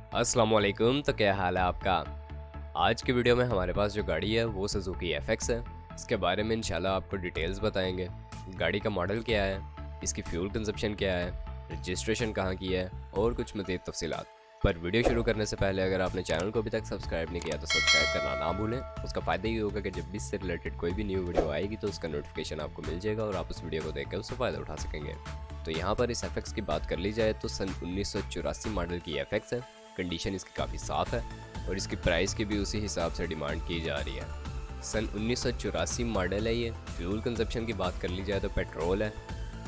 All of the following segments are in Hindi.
अस्सलाम वालेकुम। तो क्या हाल है आपका। आज की वीडियो में हमारे पास जो गाड़ी है वो सुजुकी एफएक्स है। इसके बारे में इंशाल्लाह आपको डिटेल्स बताएंगे। गाड़ी का मॉडल क्या है, इसकी फ्यूल कंजप्शन क्या है, रजिस्ट्रेशन कहाँ की है और कुछ मज़ीद तफसीलात। पर वीडियो शुरू करने से पहले अगर आपने चैनल को अभी तक सब्सक्राइब नहीं किया तो सब्सक्राइब करना ना भूलें। उसका फ़ायदा ये होगा कि जब भी इससे रिलेटेड कोई भी न्यू वीडियो आएगी तो उसका नोटिफिकेशन आपको मिल जाएगा और आप उस वीडियो को देख कर उससे फ़ायदा उठा सकेंगे। तो यहाँ पर इस एफएक्स की बात कर ली जाए तो सन 1984 मॉडल की एफएक्स है। कंडीशन इसकी काफ़ी साफ़ है और इसकी प्राइस की भी उसी हिसाब से डिमांड की जा रही है। सन 1984 मॉडल है ये। फ्यूल कंजप्शन की बात कर ली जाए तो पेट्रोल है।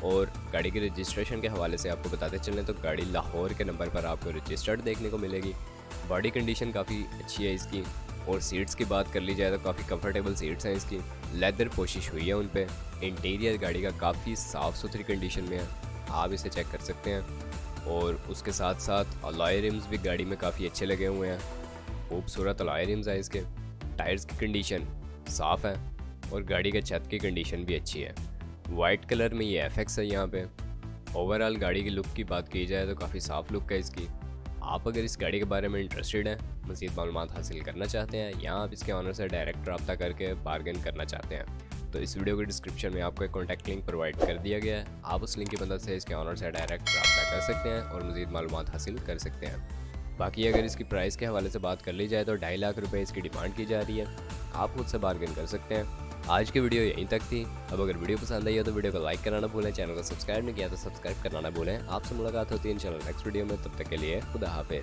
और गाड़ी के रजिस्ट्रेशन के हवाले से आपको बताते चलें तो गाड़ी लाहौर के नंबर पर आपको रजिस्टर्ड देखने को मिलेगी। बॉडी कंडीशन काफ़ी अच्छी है इसकी। और सीट्स की बात कर ली जाए तो काफ़ी कंफर्टेबल सीट्स हैं इसकी। लेदर पोशिश हुई है उन पे। इंटीरियर गाड़ी का काफ़ी साफ़ सुथरी कंडीशन में है, आप इसे चेक कर सकते हैं। और उसके साथ साथ अलॉय रिम्स भी गाड़ी में काफ़ी अच्छे लगे हुए हैं। खूबसूरत अलॉय रिम्स हैं इसके। टायर्स की कंडीशन साफ़ है और गाड़ी के छत की कंडीशन भी अच्छी है। वाइट कलर में ये एफएक्स है यहाँ पे। ओवरऑल गाड़ी की लुक की बात की जाए तो काफ़ी साफ़ लुक है इसकी। आप अगर इस गाड़ी के बारे में इंटरेस्टेड हैं, मज़ीद मालूमात हासिल करना चाहते हैं या आप इसके ऑनर से डायरेक्ट रब्ता करके बारगेन करना चाहते हैं तो इस वीडियो के डिस्क्रिप्शन में आपको एक कॉन्टैक्ट लिंक प्रोवाइड कर दिया गया है। आप उस लिंक की मदद से इसके ऑनर से डायरेक्ट रब्ता कर सकते हैं और मज़ीद मालूमात हासिल कर सकते हैं। बाकी अगर इसकी प्राइस के हवाले से बात कर ली जाए तो 2.5 लाख रुपए इसकी डिमांड की जा रही है। आप खुद से बारगेन कर सकते हैं। आज की वीडियो यहीं तक थी। अब अगर वीडियो पसंद आई हो तो वीडियो को लाइक करना ना भूलें, चैनल को सब्सक्राइब नहीं किया तो सब्सक्राइब करना ना भूलें। आपसे मुलाकात होती है इंशाल्लाह नेक्स्ट वीडियो में, तब तक के लिए खुदा हाफिज़।